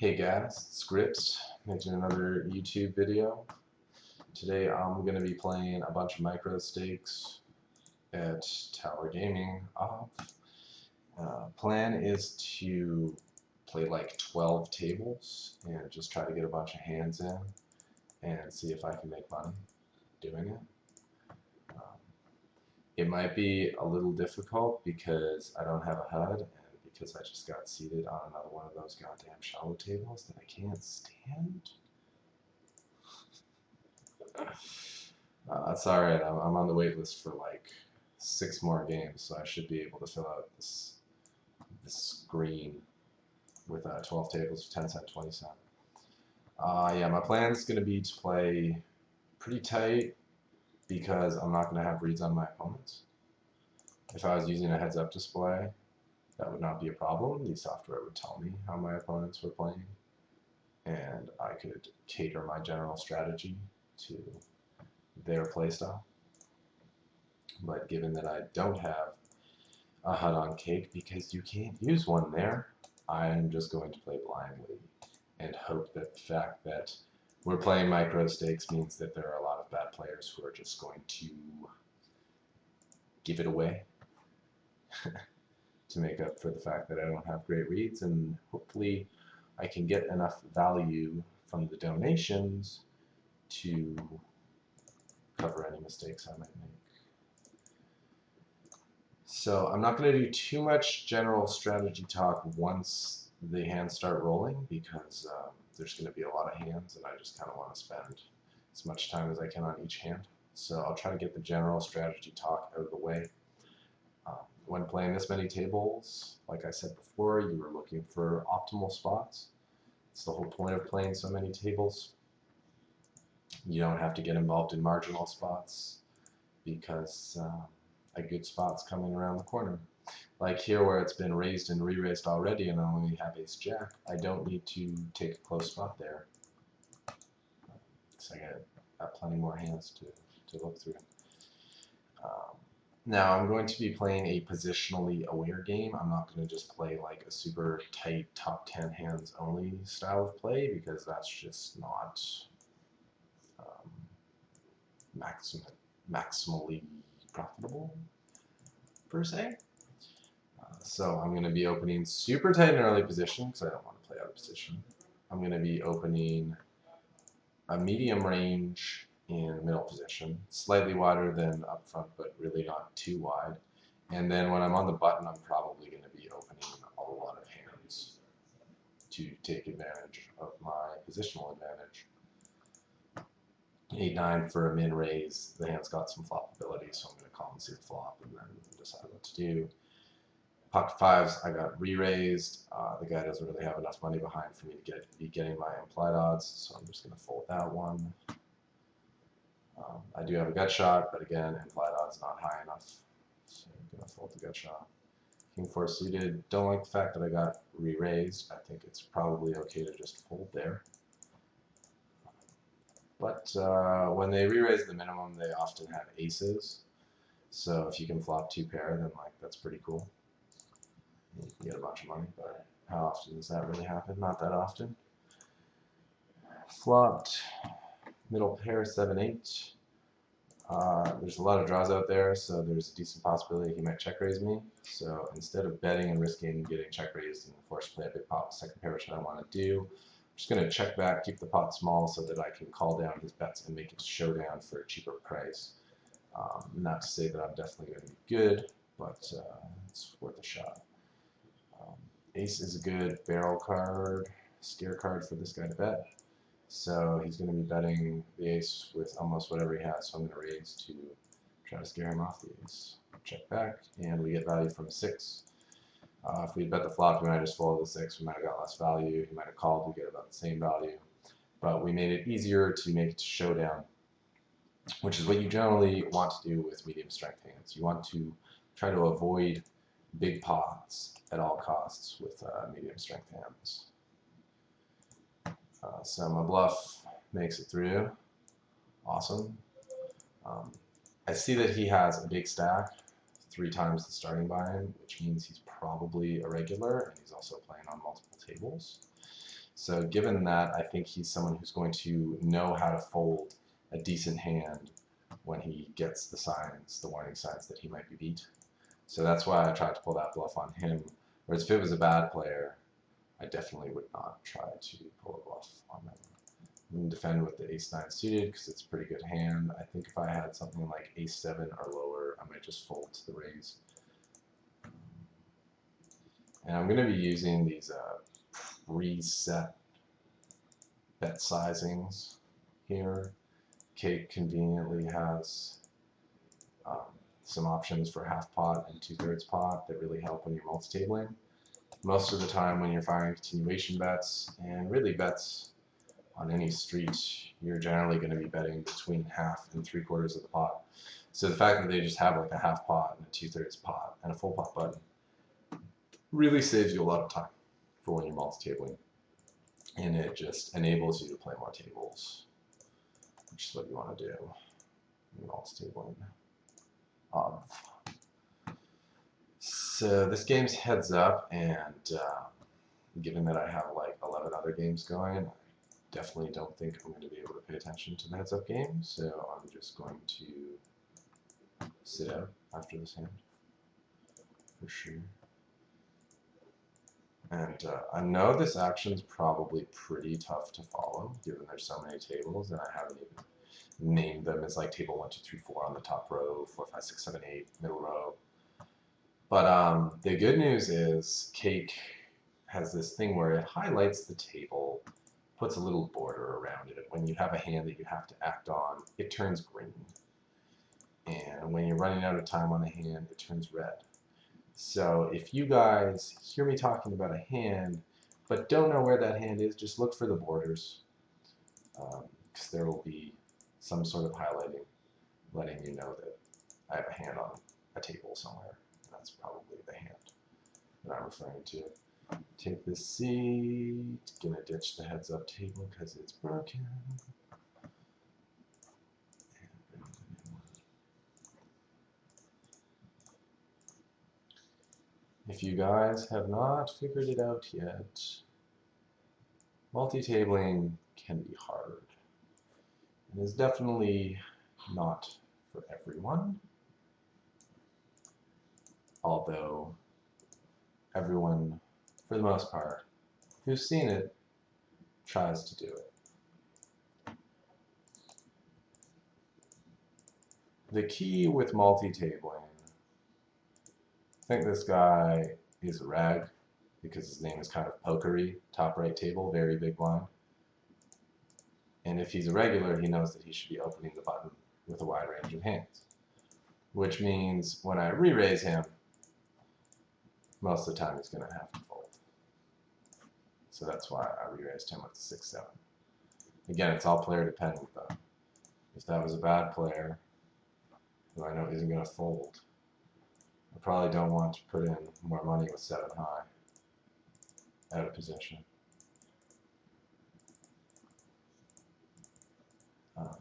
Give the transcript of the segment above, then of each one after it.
Hey guys, Scripts, making another YouTube video. Today I'm going to be playing a bunch of Microstakes at Tower Gaming off. Plan is to play like 12 tables and just try to get a bunch of hands in and see if I can make money doing it. It might be a little difficult because I don't have a HUD and because I just got seated on another one of those goddamn shallow tables that I can't stand. That's alright, I'm on the wait list for like 6 more games, so I should be able to fill out this screen with 12 tables of 10 cent, 20 cent. Yeah, my plan is going to be to play pretty tight because I'm not going to have reads on my opponents. If I was using a heads-up display, that would not be a problem. The software would tell me how my opponents were playing, and I could cater my general strategy to their playstyle. But given that I don't have a HUD on cake because you can't use one there, I'm just going to play blindly and hope that the fact that we're playing Microstakes means that there are a lot of bad players who are just going to give it away to make up for the fact that I don't have great reads, and hopefully I can get enough value from the donations to cover any mistakes I might make. So I'm not going to do too much general strategy talk once the hands start rolling because there's going to be a lot of hands and I just kind of want to spend as much time as I can on each hand. So I'll try to get the general strategy talk out of the way. When playing this many tables, like I said before, you are looking for optimal spots. It's the whole point of playing so many tables. You don't have to get involved in marginal spots because a good spot's coming around the corner. Like here where it's been raised and re-raised already and I only have ace-jack, I don't need to take a close spot there. So I got plenty more hands to look through. Now I'm going to be playing a positionally aware game. I'm not going to just play like a super tight top 10 hands only style of play because that's just not maximally profitable per se. So I'm going to be opening super tight in early position because I don't want to play out of position. I'm going to be opening a medium range in middle position, slightly wider than up front, but really not too wide. And then when I'm on the button, I'm probably going to be opening a lot of hands to take advantage of my positional advantage. 8-9 for a min raise. The hand's got some flopability, so I'm going to call and see the flop and then decide what to do. Pocket fives, I got re-raised. The guy doesn't really have enough money behind for me to be getting my implied odds, so I'm just going to fold that one. I do have a gut shot, but again, implied odds not high enough, so I'm going to fold the gut shot. King 4 suited, don't like the fact that I got re-raised. I think it's probably okay to just fold there. But when they re-raise the minimum, they often have aces. So if you can flop 2 pair, then like that's pretty cool. You can get a bunch of money, but how often does that really happen? Not that often. Flopped middle pair 7-8. There's a lot of draws out there, so there's a decent possibility he might check raise me. So instead of betting and risking getting check raised and forced to play a big pot with second pair, which I don't want to do, I'm just going to check back, keep the pot small so that I can call down his bets and make it showdown for a cheaper price. Not to say that I'm definitely going to be good, but it's worth a shot. Ace is a good barrel card, scare card for this guy to bet. So he's going to be betting the ace with almost whatever he has, so I'm going to raise to try to scare him off the ace. Check back, and we get value from a 6. If we bet the flop, we might just fold the 6. We might have got less value. He might have called. We get about the same value. But we made it easier to make it to showdown, which is what you generally want to do with medium strength hands. You want to try to avoid big pots at all costs with medium strength hands. So my bluff makes it through. Awesome. I see that he has a big stack, 3 times the starting buy-in, which means he's probably a regular, and he's also playing on multiple tables. So given that, I think he's someone who's going to know how to fold a decent hand when he gets the signs, the warning signs that he might be beat. So that's why I tried to pull that bluff on him. Whereas if it was a bad player, I definitely would not try to pull a bluff on him. I'm going to defend with the ace-9 suited because it's a pretty good hand. I think if I had something like ace-7 or lower, I might just fold to the raise. And I'm going to be using these preset bet sizings here. Kate conveniently has some options for half pot and 2/3 pot that really help when you're multi-tabling. Most of the time when you're firing continuation bets, and really bets on any street, you're generally going to be betting between half and 3/4 of the pot. So the fact that they just have like a half pot and a 2/3 pot and a full pot button really saves you a lot of time for when you're multi-tabling. And it just enables you to play more tables, which is what you want to do in multi-tabling. So this game's heads up, and given that I have like 11 other games going, I definitely don't think I'm going to be able to pay attention to the heads up game, so I'm just going to sit out after this hand, for sure. And I know this action's probably pretty tough to follow, given there's so many tables, and I haven't even named them as like table 1, 2, 3, 4 on the top row, 4, 5, 6, 7, 8, middle row. But the good news is Cake has this thing where it highlights the table, puts a little border around it. When you have a hand that you have to act on, it turns green. And when you're running out of time on a hand, it turns red. So if you guys hear me talking about a hand, but don't know where that hand is, just look for the borders, because there will be some sort of highlighting, letting you know that I have a hand on a table somewhere. That's probably the hand that I'm referring to. Take this seat, gonna ditch the heads up table because it's broken. If you guys have not figured it out yet, multi-tabling can be hard. It is definitely not for everyone, although everyone, for the most part, who's seen it tries to do it. The key with multi-tabling, I think this guy is a rag because his name is kind of pokery, top right table, very big blind. And if he's a regular, he knows that he should be opening the button with a wide range of hands, which means when I re-raise him, most of the time he's going to have to fold. So that's why I re-raised him with the 6-7. Again, it's all player dependent though. If that was a bad player who I know isn't going to fold, I probably don't want to put in more money with 7 high out of position.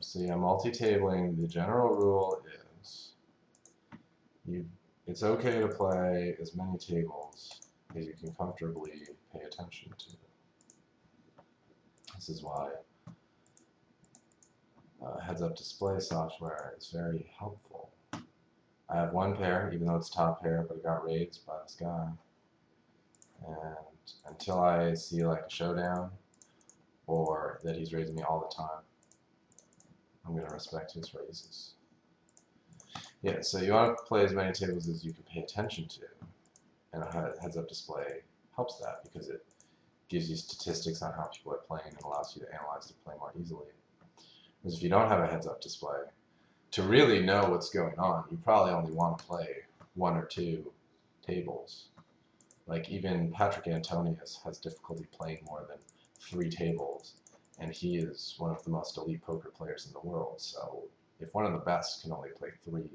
So yeah, multi-tabling, the general rule is it's okay to play as many tables as you can comfortably pay attention to. This is why heads-up display software is very helpful. I have one pair, even though it's top pair, but it got raised by this guy. And until I see like a showdown or that he's raising me all the time, I'm going to respect his raises. Yeah, so you want to play as many tables as you can pay attention to, and a heads-up display helps that because it gives you statistics on how people are playing and allows you to analyze the play more easily. Because if you don't have a heads-up display, to really know what's going on, you probably only want to play 1 or 2 tables. Like even Patrick Antonius has difficulty playing more than 3 tables, and he is one of the most elite poker players in the world. So if one of the best can only play 3,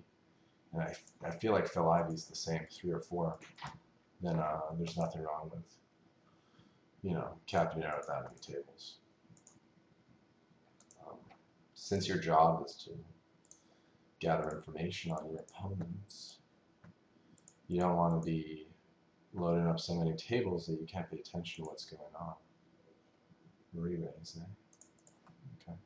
and I feel like Phil Ivey's the same, 3 or 4, then there's nothing wrong with, you know, capping out at that many tables. Since your job is to gather information on your opponents, you don't want to be loading up so many tables that you can't pay attention to what's going on. Re-raise, eh? Okay.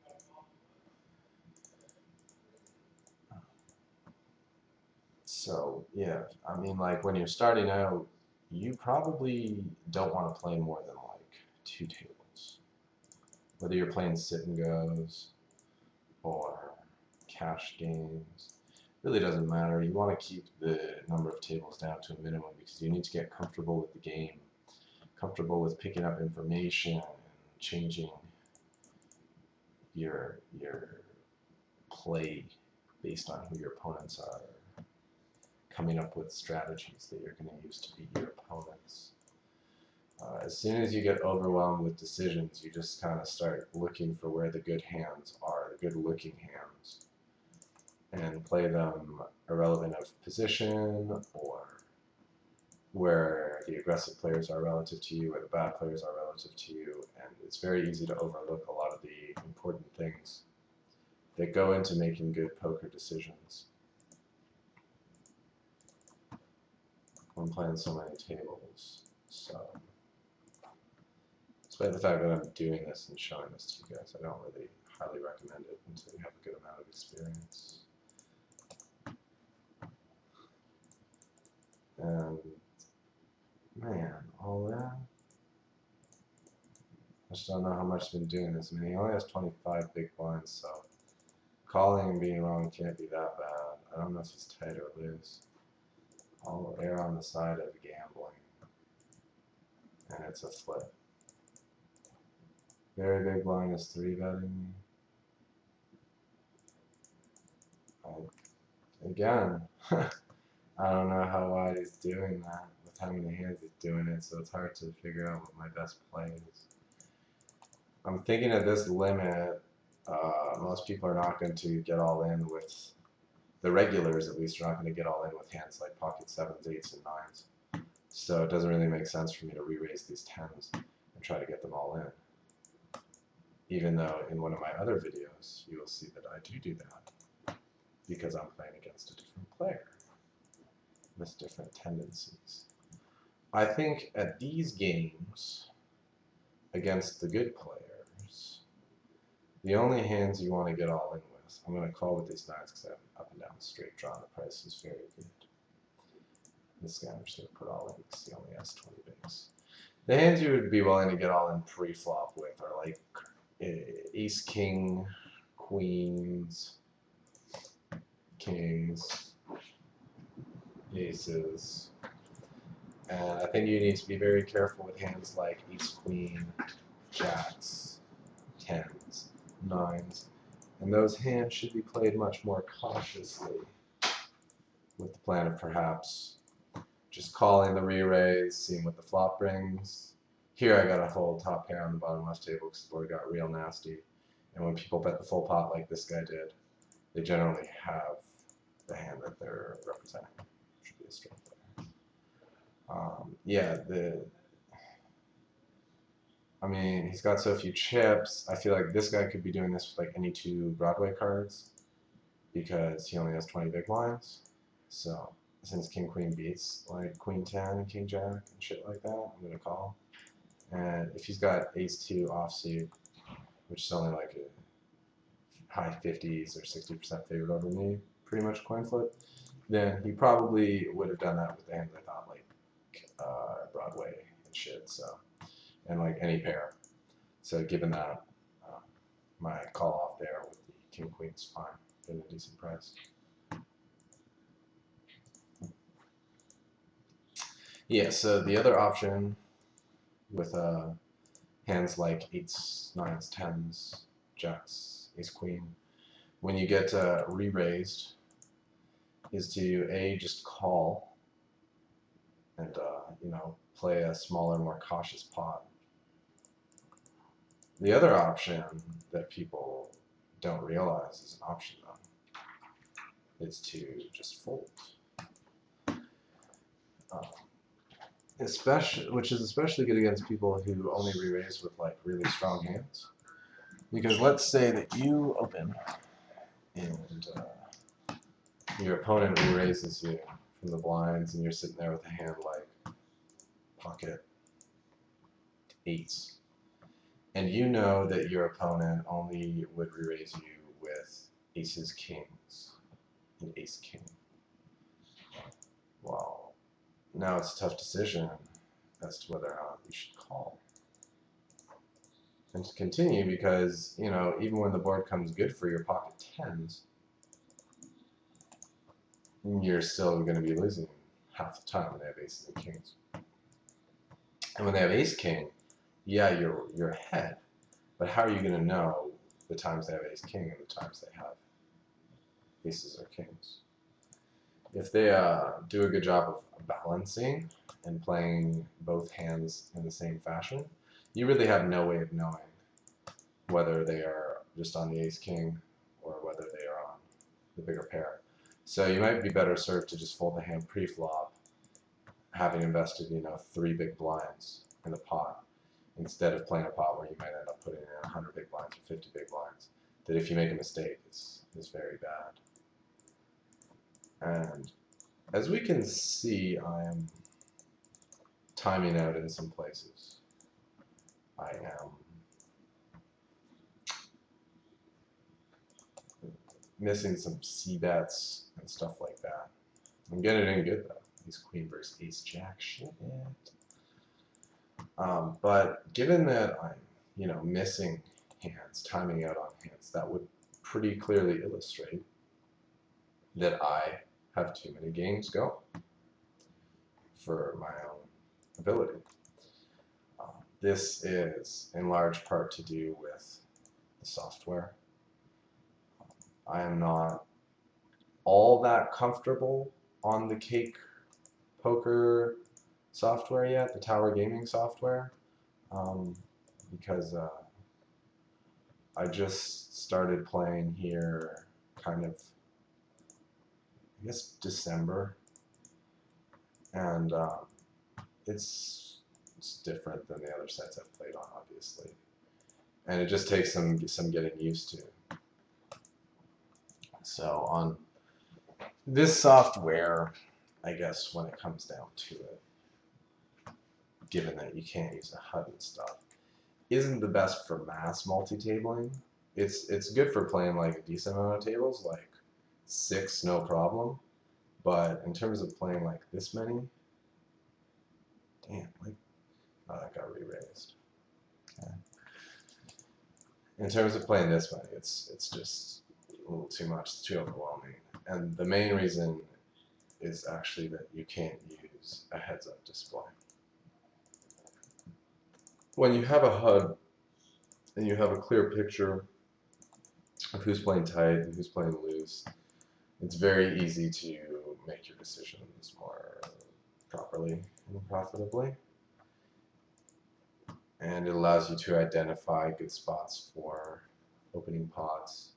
So, yeah, I mean, like, when you're starting out, you probably don't want to play more than, like, 2 tables. Whether you're playing sit and goes or cash games, really doesn't matter. You want to keep the number of tables down to a minimum because you need to get comfortable with the game, comfortable with picking up information and changing your play based on who your opponents are, coming up with strategies that you're going to use to beat your opponents. As soon as you get overwhelmed with decisions, you just kind of start looking for where the good hands are, the good looking hands, and play them irrelevant of position or where the aggressive players are relative to you, where the bad players are relative to you, and it's very easy to overlook a lot of the important things that go into making good poker decisions when playing so many tables. So, despite the fact that I'm doing this and showing this to you guys, I don't really highly recommend it until you have a good amount of experience. And man, all that. I just don't know how much he's been doing this. I mean, he only has 25 big blinds, so calling and being wrong can't be that bad. I don't know if he's tight or loose. I'll err on the side of gambling. And it's a flip. Very big blind is 3-betting. Again, I don't know how wide he's doing that with how many hands he's doing it, so it's hard to figure out what my best play is. I'm thinking at this limit, most people are not going to get all in with, the regulars at least are not going to get all in with hands like pocket 7s, 8s, and 9s. So it doesn't really make sense for me to re-raise these 10s and try to get them all in. Even though in one of my other videos, you will see that I do that because I'm playing against a different player with different tendencies. I think at these games, against the good players, the only hands you want to get all in with, I'm going to call with these 9s because I have an up and down straight draw and the price is very good. This guy I'm just going to put all in because he only has 20 bigs. The hands you would be willing to get all in pre-flop with are like ace, king, queens, kings, aces. And I think you need to be very careful with hands like ace, queen, jacks, 10s, 9s. And those hands should be played much more cautiously with the plan of perhaps just calling the re-raise, seeing what the flop brings. Here I got a full top pair on the bottom left table because the board got real nasty. And when people bet the full pot like this guy did, they generally have the hand that they're representing. Should be a straight player. Yeah, I mean, he's got so few chips. I feel like this guy could be doing this with like any 2 Broadway cards because he only has 20 big blinds. So since King Queen beats like Queen 10 and King Jack and shit like that, I'm gonna call. And if he's got Ace 2 offsuit, which is only like a high 50s or 60% favorite over me, pretty much coin flip, then he probably would have done that with the hands I thought like Broadway and shit. So. And like any pair. So given that, my call off there with the King Queen is fine, getting a decent price. Yeah, so the other option with hands like 8s, 9s, 10s, jacks, ace queen, when you get re-raised, is to just call and you know, play a smaller, more cautious pot. The other option that people don't realize is an option though, is to just fold. Which is especially good against people who only re-raise with like really strong hands. Because let's say that you open and your opponent re-raises you from the blinds and you're sitting there with a hand like pocket 8s. and you know that your opponent only would re-raise you with aces, kings, and ace king. Well, now it's a tough decision as to whether or not you should call. And to continue, because, you know, even when the board comes good for your pocket tens, you're still going to be losing half the time when they have aces and kings. And when they have ace king, yeah, you're ahead, but how are you going to know the times they have ace king and the times they have aces or kings? If they do a good job of balancing and playing both hands in the same fashion, you really have no way of knowing whether they are just on the ace king or whether they are on the bigger pair. So you might be better served to just fold the hand pre-flop, having invested, you know, 3 big blinds in the pot, instead of playing a pot where you might end up putting in 100 big blinds or 50 big blinds. That if you make a mistake, is very bad. And as we can see, I am timing out in some places. I am missing some c-bets and stuff like that. I'm getting in good though. Ace queen versus ace jack, shit. But given that I'm, you know, missing hands, timing out on hands, that would pretty clearly illustrate that I have too many games go for my own ability. This is in large part to do with the software. I am not all that comfortable on the Cake poker software yet, the tower gaming software, because I just started playing here kind of, I guess, December, and it's different than the other sites I've played on, obviously, and it just takes some getting used to. So on this software, I guess when it comes down to it, given that you can't use a HUD and stuff, isn't the best for mass multi-tabling. It's good for playing like a decent amount of tables, like 6, no problem. But in terms of playing like this many, damn, like, oh, that got re-raised. Okay. In terms of playing this many, it's just a little too much, it's too overwhelming. And the main reason is actually that you can't use a heads-up display. When you have a HUD and you have a clear picture of who's playing tight and who's playing loose, it's very easy to make your decisions more properly and profitably. And it allows you to identify good spots for opening pots,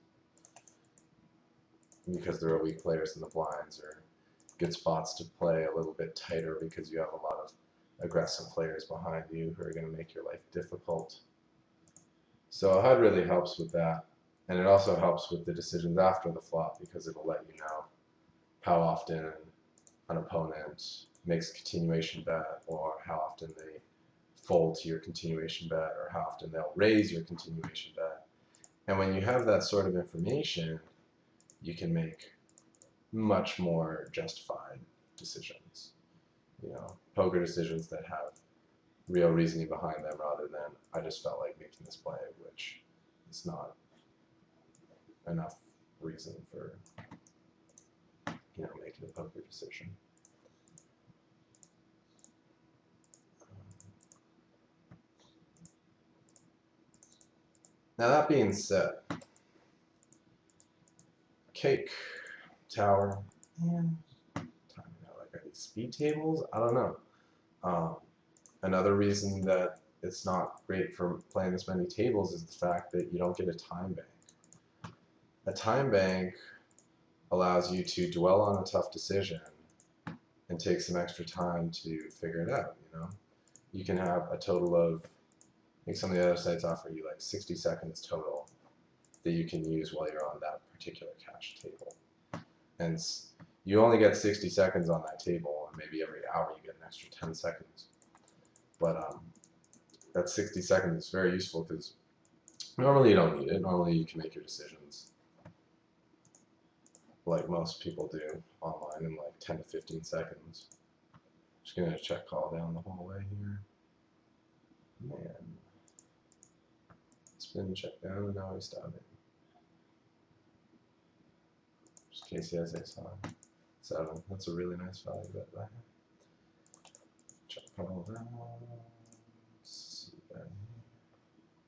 because there are weak players in the blinds, or good spots to play a little bit tighter because you have a lot of aggressive players behind you who are going to make your life difficult. So a HUD really helps with that, and it also helps with the decisions after the flop, because it'll let you know how often an opponent makes a continuation bet, or how often they fold to your continuation bet, or how often they'll raise your continuation bet. And when you have that sort of information, you can make much more justified decisions. You know, poker decisions that have real reasoning behind them, rather than I just felt like making this play, which is not enough reason for, you know, making a poker decision. Now that being said, Cake, Tower, and like, are these speed tables? I don't know. Another reason that it's not great for playing this many tables is the fact that you don't get a time bank. A time bank allows you to dwell on a tough decision and take some extra time to figure it out, you know? You can have a total of, I think some of the other sites offer you like 60 seconds total that you can use while you're on that particular cash table. And you only get 60 seconds on that table, and maybe every hour you get an extra 10 seconds. But that 60 seconds is very useful because normally you don't need it. Normally you can make your decisions like most people do online in like 10 to 15 seconds. Just gonna check call down the whole way here. Man, spin check down and now he's stopping. Just in case he has ace high. 7. That's a really nice value bet I have. Check call down.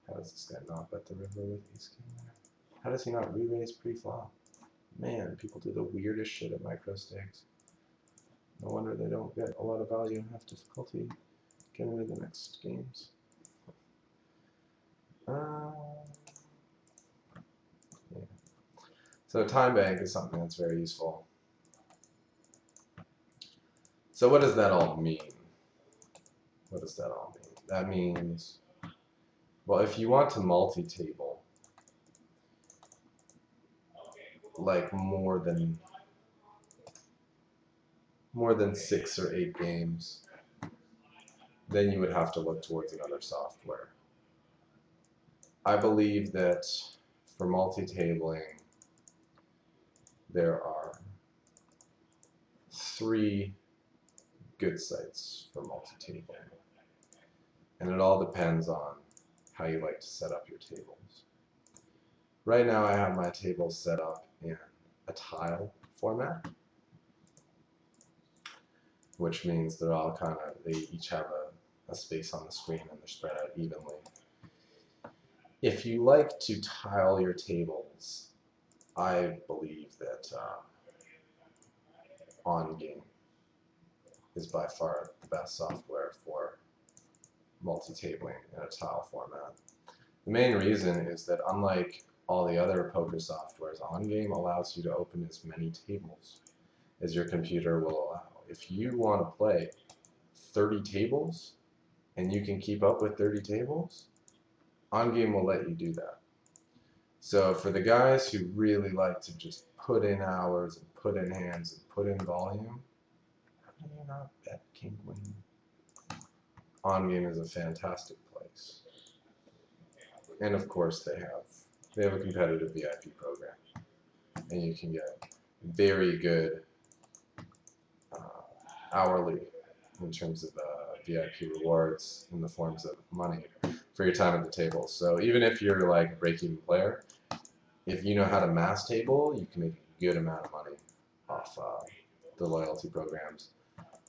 How does this guy not bet the river with ace king there? How does he not re-raise pre-flop? Man, people do the weirdest shit at Microstakes. No wonder they don't get a lot of value and have difficulty getting into the next games. Yeah. So time bank is something that's very useful. So what does that all mean? What does that all mean? That means, well, if you want to multi-table, like more than 6 or 8 games, then you would have to look towards another software. I believe that for multi-tabling, there are 3 good sites for multi-tabling. And it all depends on how you like to set up your tables. Right now I have my tables set up in a tile format, which means they're all they each have a space on the screen and they're spread out evenly. If you like to tile your tables, I believe that OnGame is by far the best software for multi-tabling in a tile format. The main reason is that unlike all the other poker softwares, OnGame allows you to open as many tables as your computer will allow. If you want to play 30 tables and you can keep up with 30 tables, OnGame will let you do that. So for the guys who really like to just put in hours and put in hands and put in volume, how do you not bet king queen? OnGame is a fantastic place. And of course they have a competitive VIP program, and you can get very good hourly in terms of VIP rewards in the forms of money for your time at the table. So even if you're like a break-even player, if you know how to mass table, you can make a good amount of money off the loyalty programs,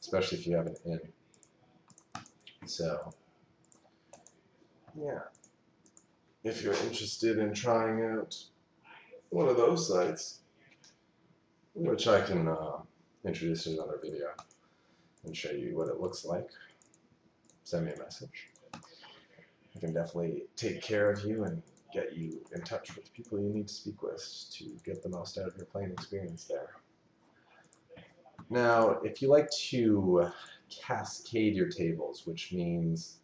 especially if you have an in. So yeah, if you're interested in trying out one of those sites, which I can introduce in another video and show you what it looks like, send me a message. I can definitely take care of you and get you in touch with people you need to speak with to get the most out of your playing experience there. Now, if you like to cascade your tables, which means,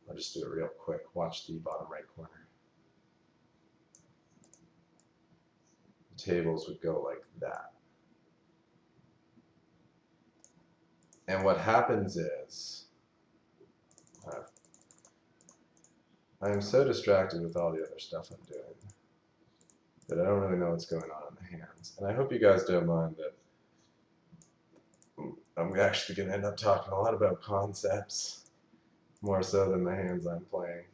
I'll just do it real quick, watch the bottom right corner. The tables would go like that. And what happens is, I am so distracted with all the other stuff I'm doing that I don't really know what's going on in the hands. And I hope you guys don't mind that I'm actually going to end up talking a lot about concepts, more so than the hands I'm playing.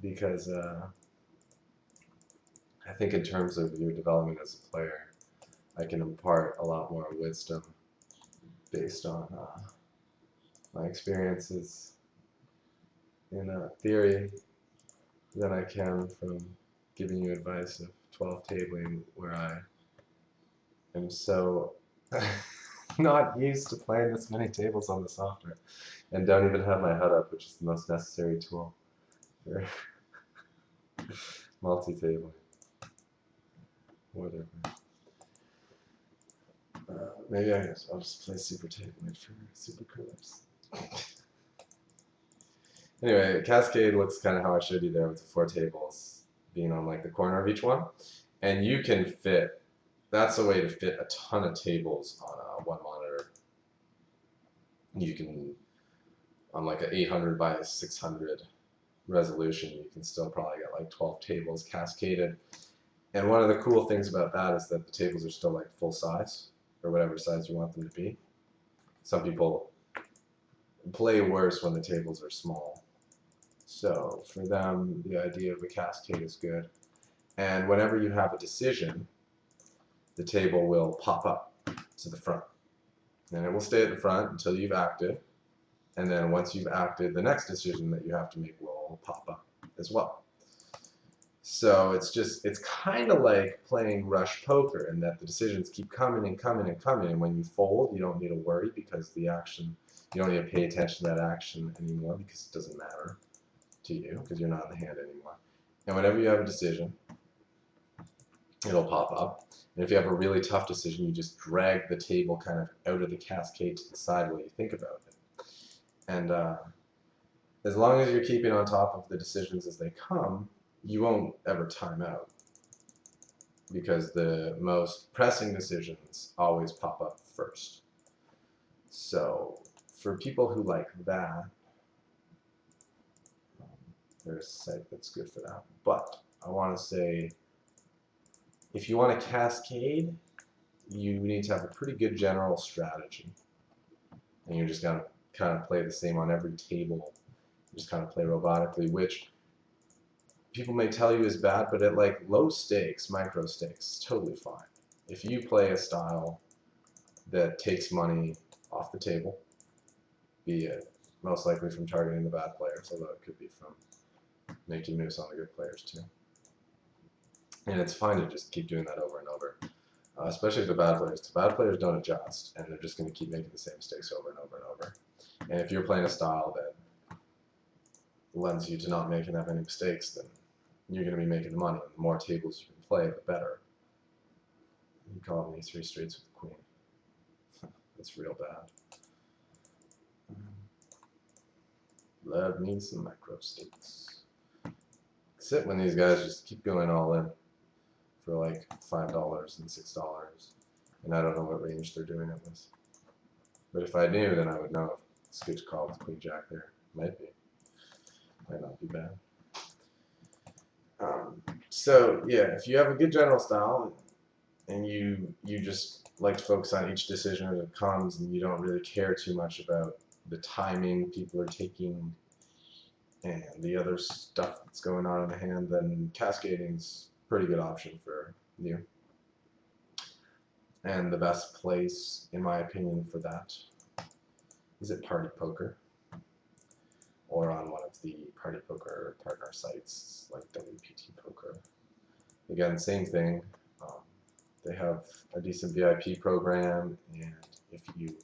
Because I think in terms of your development as a player, I can impart a lot more wisdom based on my experiences in theory than I can from giving you advice of 12 tabling, where I am so not used to playing this many tables on the software and don't even have my HUD up, which is the most necessary tool for multi-tabling. Whatever. Maybe I'll just play super tabling for super curves. Anyway, Cascade looks kind of how I showed you there with the 4 tables being on like the corner of each one. And you can fit, that's a way to fit a ton of tables on one monitor. You can on like an 800 by 600 resolution, you can still probably get like 12 tables cascaded. And one of the cool things about that is that the tables are still like full size, or whatever size you want them to be. Some people play worse when the tables are small. So for them, the idea of a cascade is good. And whenever you have a decision, the table will pop up to the front. And it will stay at the front until you've acted. And then once you've acted, the next decision that you have to make will pop up as well. So it's kind of like playing rush poker in that the decisions keep coming and coming and coming. And when you fold, you don't need to worry because the action, you don't need to pay attention to that action anymore because it doesn't matter to you because you're not in the hand anymore. And whenever you have a decision, it'll pop up. And if you have a really tough decision, you just drag the table kind of out of the cascade to the side while you think about it. And as long as you're keeping on top of the decisions as they come, you won't ever time out because the most pressing decisions always pop up first. So for people who like that, there's a site that's good for that. But I want to say, if you want to cascade, you need to have a pretty good general strategy. And you're just going to kind of play the same on every table. You just kind of play robotically, which people may tell you is bad, but at like low stakes, micro stakes, it's totally fine. If you play a style that takes money off the table, be it most likely from targeting the bad players, although it could be from making moves on the good players too. And it's fine to just keep doing that over and over, especially if the bad players. The bad players don't adjust, and they're just going to keep making the same mistakes over and over and over. And if you're playing a style that lends you to not making that many mistakes, then you're going to be making the money. And the more tables you can play, the better. You call me 3 straights with the queen. That's real bad. Love me some microstakes. Except when these guys just keep going all in for like $5 and $6, and I don't know what range they're doing it with. But if I knew, then I would know if it's good to call with Queen Jack there. Might be. Might not be bad. So yeah, if you have a good general style and you just like to focus on each decision as it comes, and you don't really care too much about the timing people are taking and the other stuff that's going on in the hand, then cascading's a pretty good option for you. And the best place, in my opinion, for that is at Party Poker, or on one of the Party Poker partner sites like WPT Poker. Again, same thing. They have a decent VIP program, and if you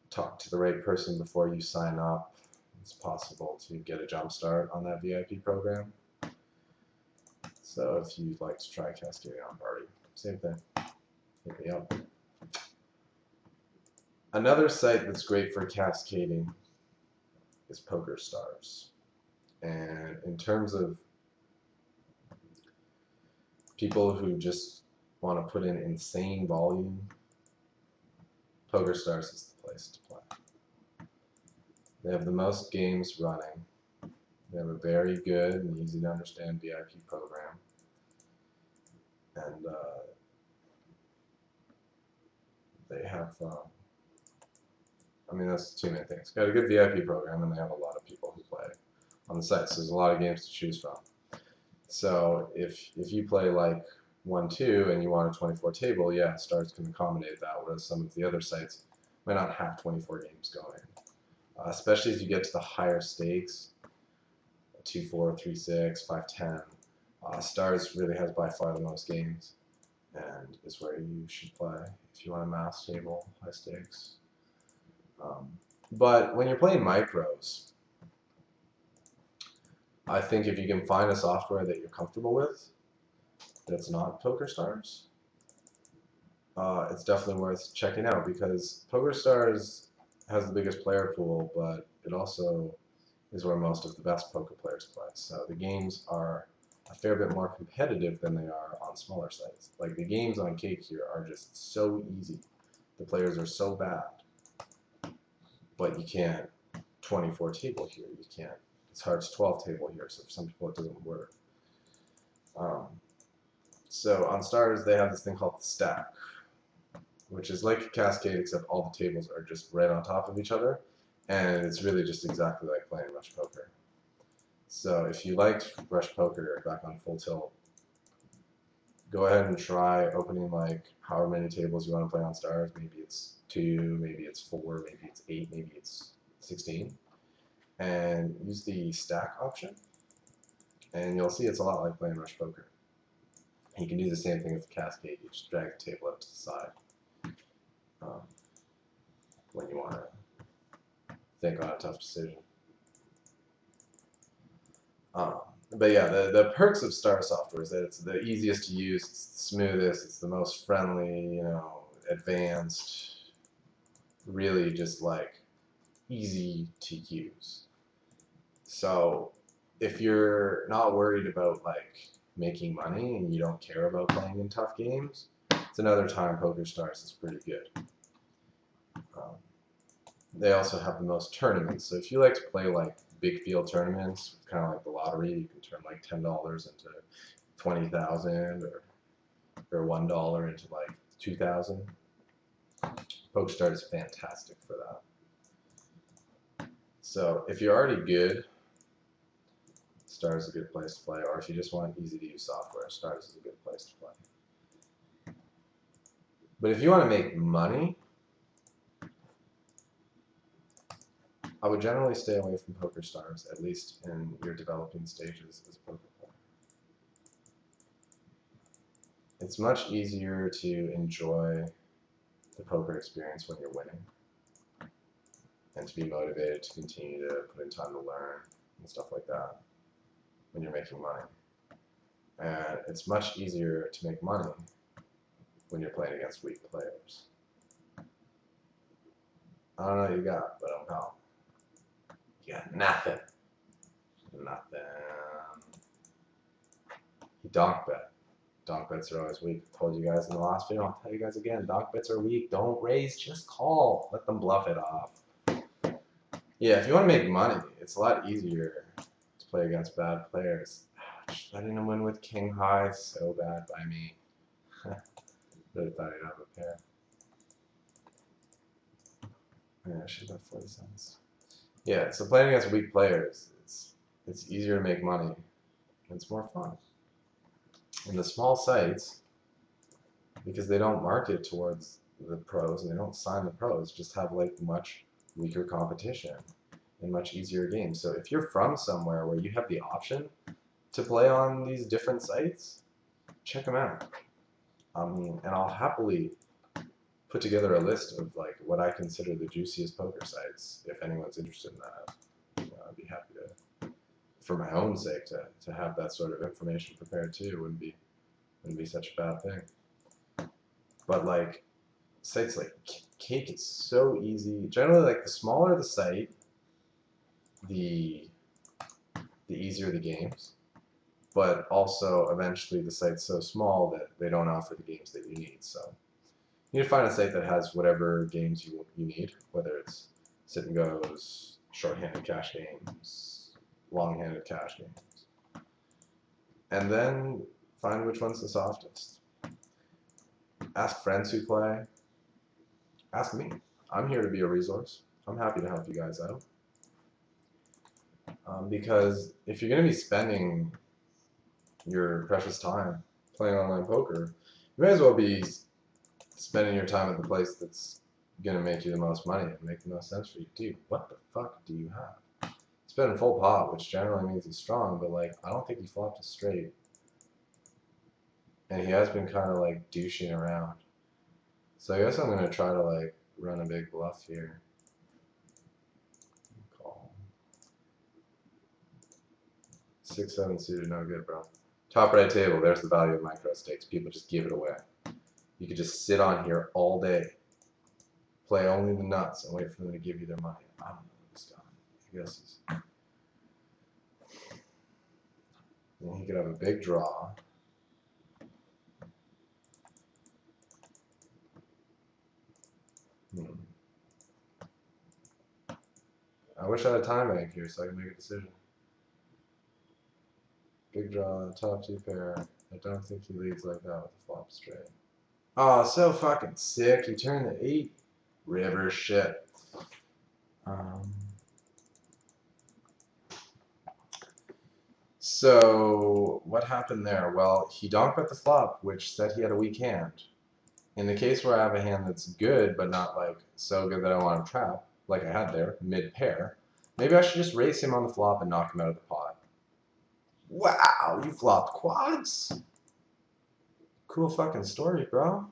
talk to the right person before you sign up, it's possible to get a jump start on that VIP program. So if you'd like to try cascading on Party, same thing. Hit me up. Another site that's great for cascading is PokerStars. And in terms of people who just want to put in insane volume, PokerStars is the place to play. They have the most games running. They have a very good and easy to understand VIP program. And they have, I mean, that's the two main things. Got a good VIP program, and they have a lot of people who play on the site, so there's a lot of games to choose from. So if you play like 1-2 and you want a 24 table, yeah, Stars can accommodate that, whereas some of the other sites might not have 24 games going. Especially as you get to the higher stakes, 2-4, 3-6, 5-10. Stars really has by far the most games, and is where you should play if you want a mass table, high stakes. But when you're playing micros, I think if you can find a software that you're comfortable with, that's not PokerStars, it's definitely worth checking out, because PokerStars has the biggest player pool, but it also is where most of the best poker players play. So the games are a fair bit more competitive than they are on smaller sites. Like the games on Cake here are just so easy. The players are so bad. but you can't 24 table here. You can't. It's hearts 12 table here, so for some people it doesn't work. So on stars, they have this thing called the stack, which is like a cascade, except all the tables are just right on top of each other, and it's really just exactly like playing rush poker. So if you liked rush poker back on full tilt, go ahead and try opening like however many tables you want to play on stars. Maybe it's 2, maybe it's 4, maybe it's 8, maybe it's 16, and use the stack option, and you'll see it's a lot like playing rush poker. You can do the same thing with the cascade. You just drag the table out to the side when you want to think on a tough decision. But yeah, the perks of Star software is that it's the easiest to use, it's the smoothest, it's the most friendly, advanced, really just like easy to use. So if you're not worried about like making money and you don't care about playing in tough games, it's another time Poker Stars is pretty good. They also have the most tournaments. So if you like to play like big field tournaments, kind of like the lottery, you can turn like $10 into 20,000 or $1 into like 2,000. PokerStars is fantastic for that. So if you're already good, Stars is a good place to play. Or if you just want easy to use software, Stars is a good place to play. But if you want to make money, I would generally stay away from PokerStars, at least in your developing stages as a poker player. It's much easier to enjoy the poker experience when you're winning, and to be motivated to continue to put in time to learn and stuff like that when you're making money. And it's much easier to make money when you're playing against weak players. I don't know what you got, but I don't know. You got nothing. Nothing. He donk bet. Donk bets are always weak. I told you guys in the last video, I'll tell you guys again, donk bets are weak. Don't raise, just call. Let them bluff it off. Yeah, if you want to make money, it's a lot easier to play against bad players. Just letting them win with king high, so bad by me. Really thought he'd have a pair. Yeah, I should have 40 cents. Yeah, so playing against weak players, it's easier to make money, and it's more fun. And the small sites, because they don't market towards the pros and they don't sign the pros, just have like much weaker competition and much easier games. So if you're from somewhere where you have the option to play on these different sites, check them out. And I'll happily put together a list of like what I consider the juiciest poker sites. If anyone's interested in that, I'd be happy to, for my own sake, to have that sort of information prepared too. Wouldn't be such a bad thing. But like sites like Cake, it's so easy. Generally, like the smaller the site, the easier the games. But also, eventually, the site's so small that they don't offer the games that you need. So you need to find a site that has whatever games you need, whether it's sit and goes, short-handed cash games, long-handed cash games. And then find which one's the softest. Ask friends who play. Ask me. I'm here to be a resource. I'm happy to help you guys out. Because if you're going to be spending your precious time playing online poker, you may as well be spending your time at the place that's going to make you the most money and make the most sense for you. Dude, what the fuck do you have? He's been in full pot, which generally means he's strong, but like, I don't think he flopped a straight. And he has been kind of like douching around. So I guess I'm going to try to like run a big bluff here. Call. 6-7 suited, no good, bro. Top right table, there's the value of Microstakes. People just give it away. You could just sit on here all day, play only the nuts, and wait for them to give you their money. I don't know this guy. I guess he's... And he could have a big draw. I wish I had a time bank here so I could make a decision. Big draw, top 2 pair. I don't think he leads like that with the flop straight. Oh, so fucking sick. He turned the 8. River shit. So what happened there? Well, he donk bet the flop, which said he had a weak hand. In the case where I have a hand that's good, but not like so good that I want to trap, like I had there, mid pair, maybe I should just race him on the flop and knock him out of the pot. Wow, you flopped quads? Cool fucking story, bro.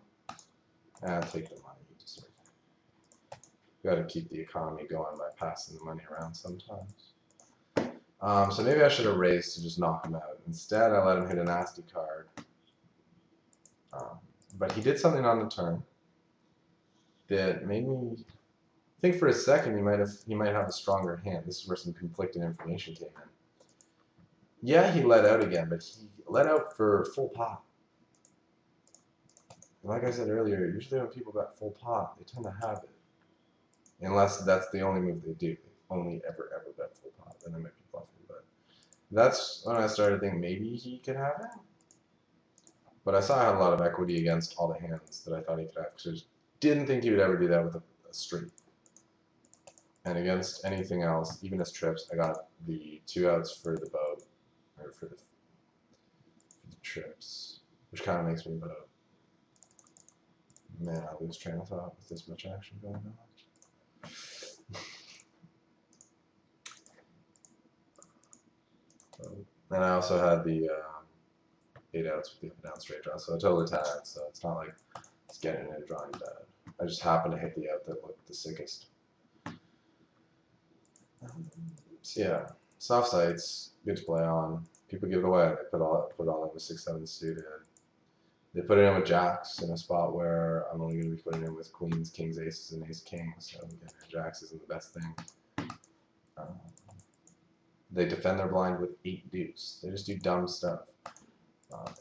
Take the money. You deserve it. You gotta keep the economy going by passing the money around sometimes. So maybe I should have raised to just knock him out. Instead, I let him hit a nasty card. But he did something on the turn that made me think for a second he might have a stronger hand. This is where some conflicting information came in. Yeah, he let out again, but he let out for full pot. And like I said earlier, usually when people bet full pot, they tend to have it. Unless that's the only move they do. They only ever bet full pot. Then they might be bluffing. But that's when I started thinking maybe he could have it. But I saw I had a lot of equity against all the hands that I thought he could have. Because I just didn't think he would ever do that with a straight. And against anything else, even as trips, I got the 2 outs for the boat. Or for the trips. Which kind of makes me vote. Man, I lose train of thought with this much action going on. And I also had the 8 outs with the up and down straight draw, so I totally tagged, so it's not like it's getting in and drawing bad. I just happened to hit the out that looked the sickest. So yeah, soft sights, good to play on. People give it away. They put all in with 6-7 suited. They put it in with jacks in a spot where I'm only going to be putting in with queens, kings, aces, and ace kings. So jacks isn't the best thing. They defend their blind with 8 deuce. They just do dumb stuff.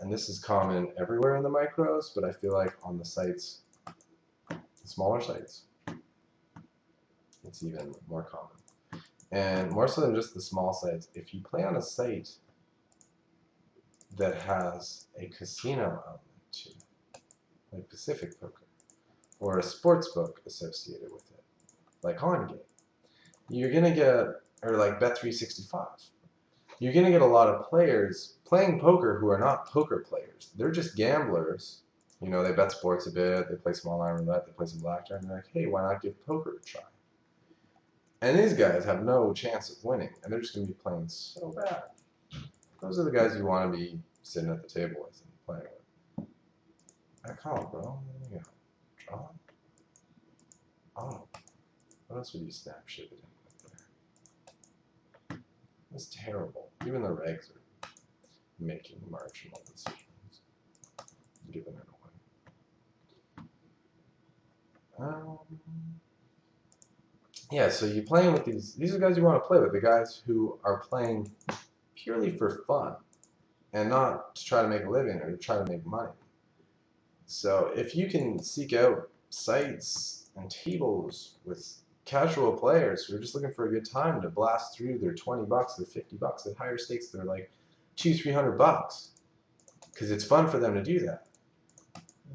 And this is common everywhere in the micros, but I feel like on the sites, the smaller sites, it's even more common. And more so than just the small sites, if you play on a site that has a casino element to it, like Pacific Poker, or a sports book associated with it, like OnGame, you're going to get, or like Bet365, you're going to get a lot of players playing poker who are not poker players. They're just gamblers. You know, they bet sports a bit, they play small iron roulette, they play some blackjack, and they're like, hey, why not give poker a try? And these guys have no chance of winning, and they're just going to be playing so bad. Those are the guys you want to be sitting at the table with and playing with. I call it, bro. There you go. Draw. Oh. What else would you snap shit it in with there? That's terrible. Even the regs are making marginal decisions. Giving it away. Yeah, so you're playing with these are guys you want to play with, the guys who are playing purely for fun and not to try to make a living or to try to make money. So if you can seek out sites and tables with casual players who are just looking for a good time to blast through their 20 bucks, their 50 bucks, at higher stakes they're like $200-300 bucks, because it's fun for them to do that,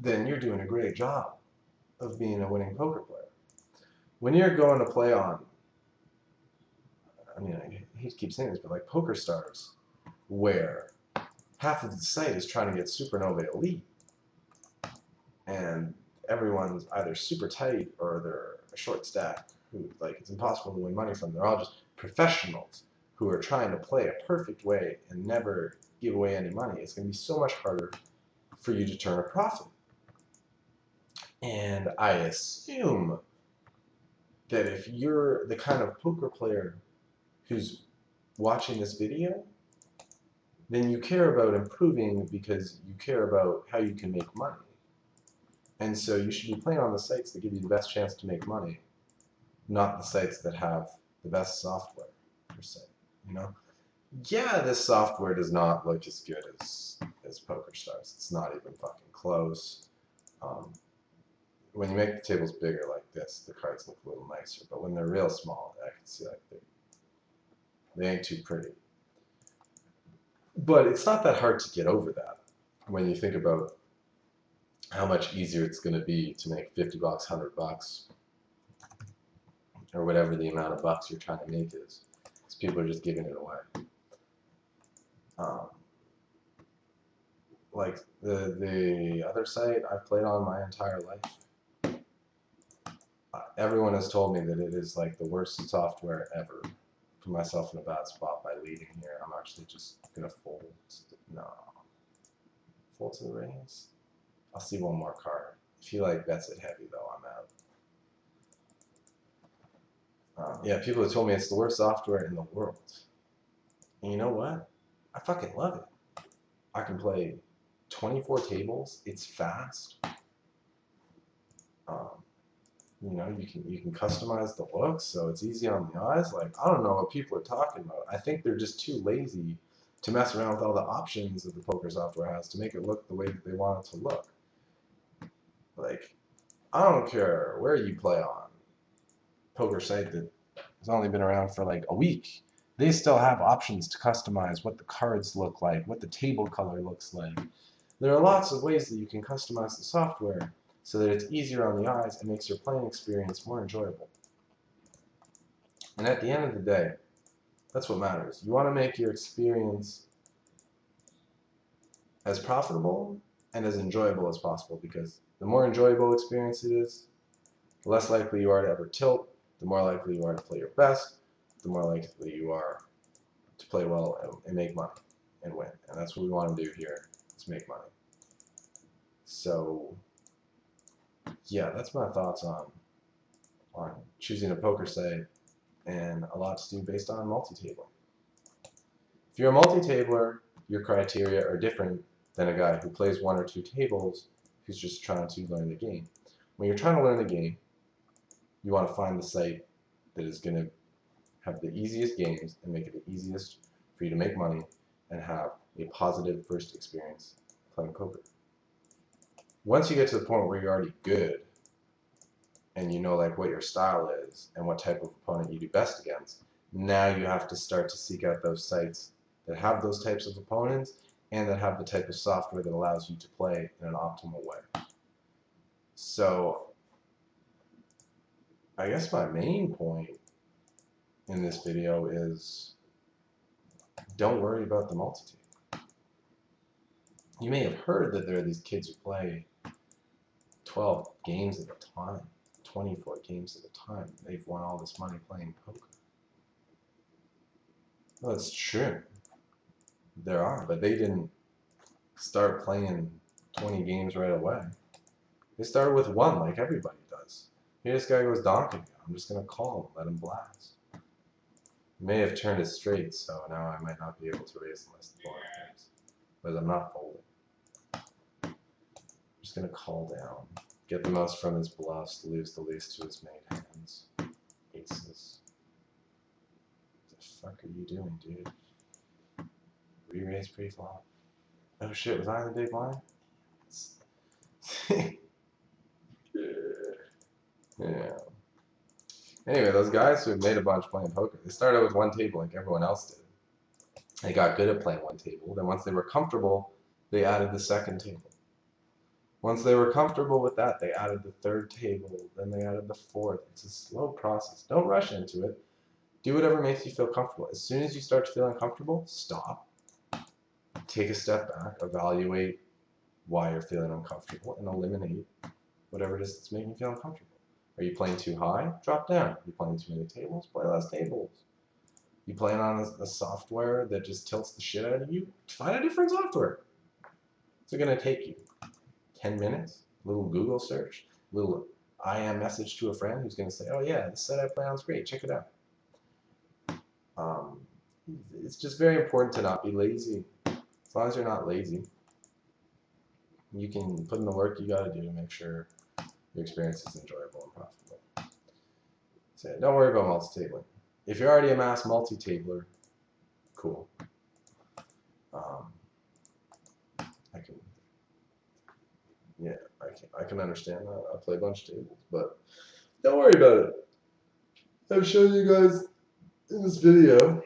then you're doing a great job of being a winning poker player. When you're going to play on, I mean, I hate to keep saying this, but like Poker Stars, where half of the site is trying to get Supernova Elite, and everyone's either super tight or they're a short stack, who like it's impossible to win money from. They're all just professionals who are trying to play a perfect way and never give away any money. It's going to be so much harder for you to turn a profit. And I assume that if you're the kind of poker player who's watching this video, then you care about improving because you care about how you can make money. And so you should be playing on the sites that give you the best chance to make money, not the sites that have the best software, per se. You know? Yeah, this software does not look as good as Poker Stars. It's not even fucking close. when you make the tables bigger like this, the cards look a little nicer. But when they're real small, I can see like they ain't too pretty. But it's not that hard to get over that when you think about how much easier it's going to be to make 50 bucks, 100 bucks, or whatever the amount of bucks you're trying to make is. Because people are just giving it away. Like the other site I've played on my entire life, everyone has told me that it is like the worst software ever. Put myself in a bad spot by leading here. I'm actually just gonna fold. No, fold to the raise. I'll see one more card. If he like bets it heavy though, I'm out. Yeah, people have told me it's the worst software in the world. And you know what? I fucking love it. I can play 24 tables. It's fast. You know, you can customize the looks, so it's easy on the eyes. Like, I don't know what people are talking about. I think they're just too lazy to mess around with all the options that the poker software has to make it look the way that they want it to look. Like, I don't care where you play on poker site that has only been around for like a week. They still have options to customize what the cards look like, what the table color looks like. There are lots of ways that you can customize the software so that it's easier on the eyes and makes your playing experience more enjoyable. And at the end of the day, that's what matters. You want to make your experience as profitable and as enjoyable as possible, because the more enjoyable experience it is, the less likely you are to ever tilt, the more likely you are to play your best, the more likely you are to play well and make money and win. And that's what we want to do here, is make money. So yeah, that's my thoughts on choosing a poker site, and a lot to do based on multi-tabling. If you're a multi-tabler, your criteria are different than a guy who plays 1 or 2 tables who's just trying to learn the game. When you're trying to learn the game, you want to find the site that is going to have the easiest games and make it the easiest for you to make money and have a positive first experience playing poker. Once you get to the point where you're already good and you know like what your style is and what type of opponent you do best against, now you have to start to seek out those sites that have those types of opponents and that have the type of software that allows you to play in an optimal way. So I guess my main point in this video is don't worry about the multi-table. You may have heard that there are these kids who play 12 games at a time, 24 games at a time. They've won all this money playing poker. Well, it's true. There are, but they didn't start playing 20 games right away. They started with 1 like everybody does. Here this guy goes donking. I'm just going to call him, let him blast. He may have turned it straight, so now I might not be able to raise unless the blind comes. But I'm not folding. I'm just going to call down. Get the most from his bluffs, lose the least to his made hands. Aces. What the fuck are you doing, dude? Re-raise pre-flop. Oh shit, was I in the big blind? Yeah. Anyway, those guys who made a bunch playing poker, they started with 1 table like everyone else did. They got good at playing 1 table. Then once they were comfortable, they added the 2nd table. Once they were comfortable with that, they added the 3rd table. Then they added the 4th. It's a slow process. Don't rush into it. Do whatever makes you feel comfortable. As soon as you start to feel uncomfortable, stop. Take a step back. Evaluate why you're feeling uncomfortable and eliminate whatever it is that's making you feel uncomfortable. Are you playing too high? Drop down. Are you playing too many tables? Play less tables. You playing on a software that just tilts the shit out of you? Find a different software. What's it going to take you? 10 minutes? A little Google search? A little IM message to a friend who's going to say, oh yeah, the set I play on is great. Check it out. It's just very important to not be lazy. As long as you're not lazy, you can put in the work you got to do to make sure your experience is enjoyable and profitable. So don't worry about multi-tabling. If you're already a mass multi-tabler, cool. I can understand that. I play a bunch of tables, but don't worry about it. I've shown you guys in this video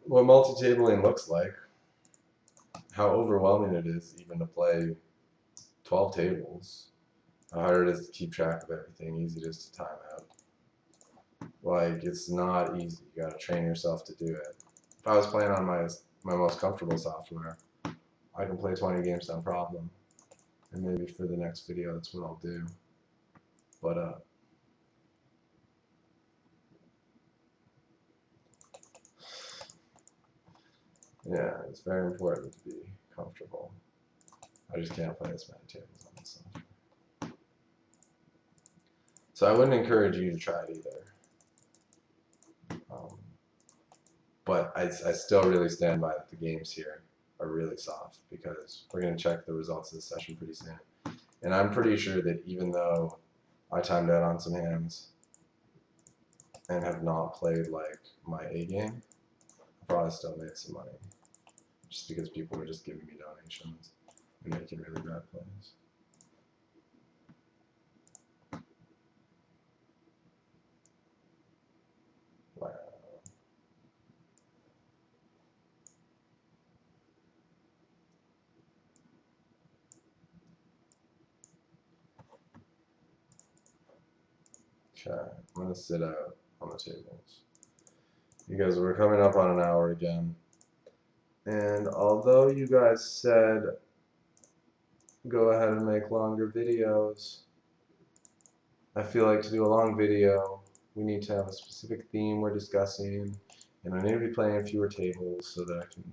what multi-tabling looks like, how overwhelming it is even to play 12 tables, how hard it is to keep track of everything, easy it is to time out. Like, it's not easy. You gotta train yourself to do it. If I was playing on my most comfortable software, I can play 20 games no problem. And maybe for the next video, that's what I'll do. But, yeah, it's very important to be comfortable. I just can't play as many tables on this software. So I wouldn't encourage you to try it either. But I still really stand by that the games here are really soft, because we're going to check the results of this session pretty soon. And I'm pretty sure that even though I timed out on some hands and have not played like my A game, I probably still made some money. Just because people were just giving me donations and making really bad plays. Wow. Okay, I'm going to sit out on the tables. You guys, we're coming up on an hour again. And although you guys said go ahead and make longer videos, I feel like to do a long video, we need to have a specific theme we're discussing, and I need to be playing fewer tables so that I can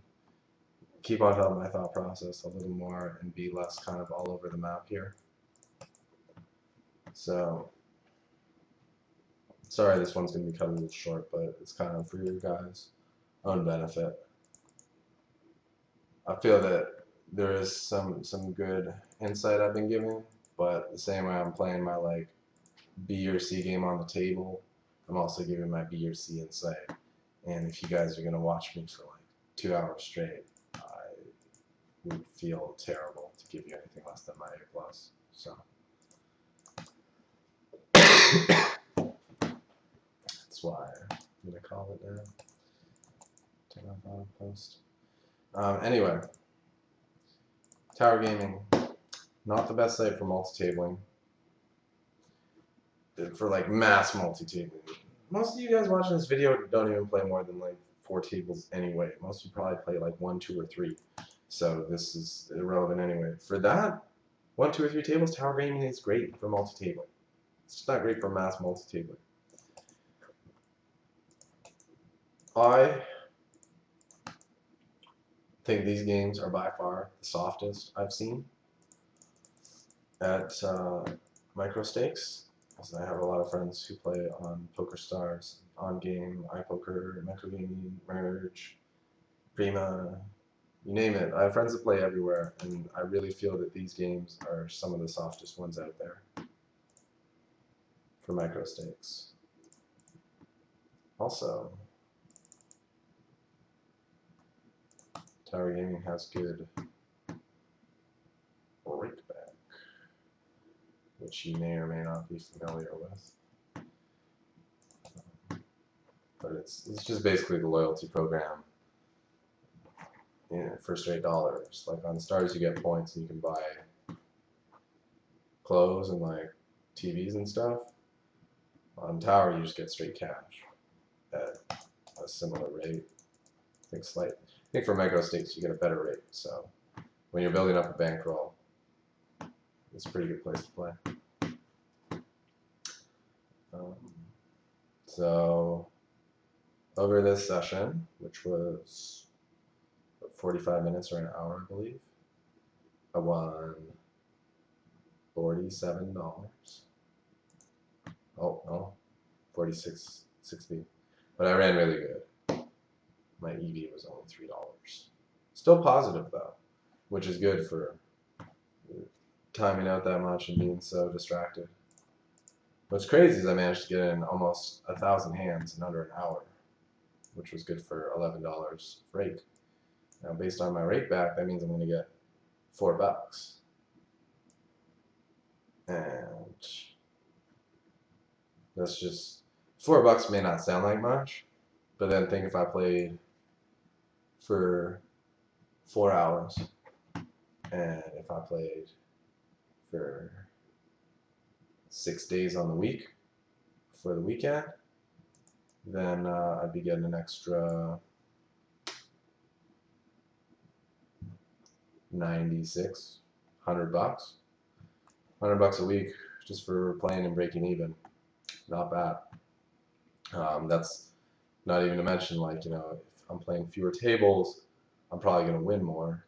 keep on top of my thought process a little more and be less kind of all over the map here. So, sorry this one's going to be cut a little short, but it's kind of for your guys' own benefit. I feel that there is some good insight I've been giving, but the same way I'm playing my like B or C game on the table, I'm also giving my B or C insight. And if you guys are going to watch me for like 2 hours straight, I would feel terrible to give you anything less than my A+. So that's why I'm going to call it now. Turn off auto post. Anyway, Tower Gaming, not the best site for multi-tabling. For like mass multi-tabling. Most of you guys watching this video don't even play more than like 4 tables anyway. Most of you probably play like 1, 2, or 3. So this is irrelevant anyway. For that, 1, 2, or 3 tables, Tower Gaming is great for multi-tabling. It's just not great for mass multi-tabling. I think these games are by far the softest I've seen at Microstakes. I have a lot of friends who play on PokerStars, On Game, iPoker, Microgaming, Merge, Prima, you name it. I have friends that play everywhere, and I really feel that these games are some of the softest ones out there for Microstakes. Also, Tower Gaming has good rakeback, which you may or may not be familiar with. But it's just basically the loyalty program for straight dollars. Like on Stars you get points and you can buy clothes and like TVs and stuff. On Tower you just get straight cash at a similar rate. I think for Microstakes you get a better rate. So when you're building up a bankroll, it's a pretty good place to play. So over this session, which was 45 minutes or an hour, I believe, I won $47. Oh no, 46.60. But I ran really good. My EV was only $3. Still positive though, which is good for timing out that much and being so distracted. What's crazy is I managed to get in almost 1,000 hands in under an hour, which was good for $11 rake. Now, based on my rake back, that means I'm going to get $4. And that's just $4 may not sound like much, but then think if I played for 4 hours, and if I played for 6 days on the week for the weekend, then I'd be getting an extra $96, $100, $100 a week just for playing and breaking even. Not bad. That's not even to mention, like, you know, if I'm playing fewer tables, I'm probably going to win more.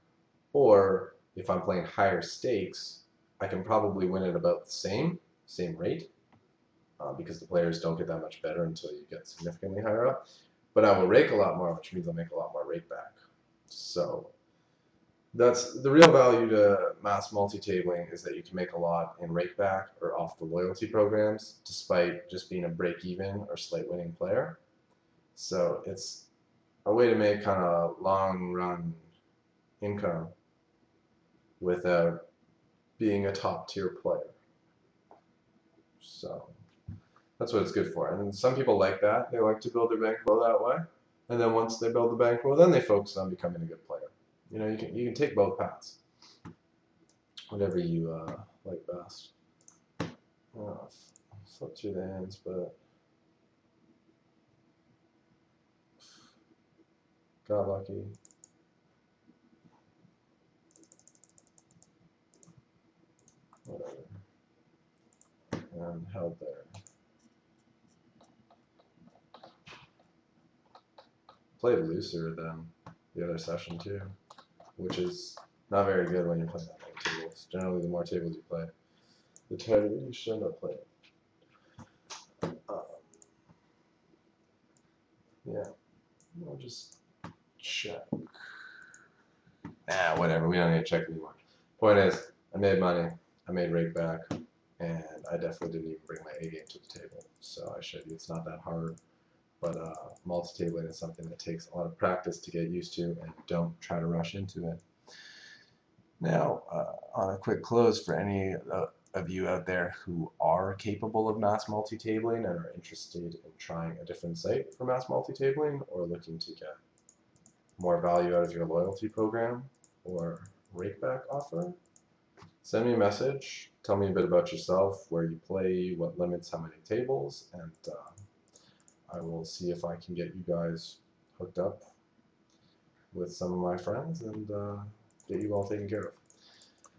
Or if I'm playing higher stakes, I can probably win at about the same rate, because the players don't get that much better until you get significantly higher up. But I will rake a lot more, which means I'll make a lot more rake back. So that's the real value to mass multi-tabling, is that you can make a lot in rake back or off the loyalty programs, despite just being a break-even or slight winning player. So it's a way to make kind of long-run income without being a top-tier player. So that's what it's good for. And some people like that. They like to build their bankroll that way. And then once they build the bankroll, then they focus on becoming a good player. You know, you can take both paths, whatever you like best. Flip through the hands, but got lucky. Whatever. And held there. Played looser than the other session too, which is not very good when you're playing that many tables. Generally, the more tables you play, the tighter you should end up playing. Yeah, I'll just check. Nah, whatever. We don't need to check anymore. Point is, I made money. I made rake back, and I definitely didn't even bring my A game to the table. So I showed you it's not that hard. But multi-tabling is something that takes a lot of practice to get used to, and don't try to rush into it. Now, on a quick close, for any of you out there who are capable of mass multi-tabling and are interested in trying a different site for mass multi-tabling, or looking to get more value out of your loyalty program or rakeback offer, send me a message. Tell me a bit about yourself, where you play, what limits, how many tables, and I will see if I can get you guys hooked up with some of my friends and get you all taken care of.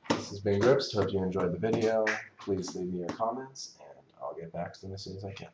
This has been Grips. Hope you enjoyed the video. Please leave me your comments, and I'll get back to them as soon as I can.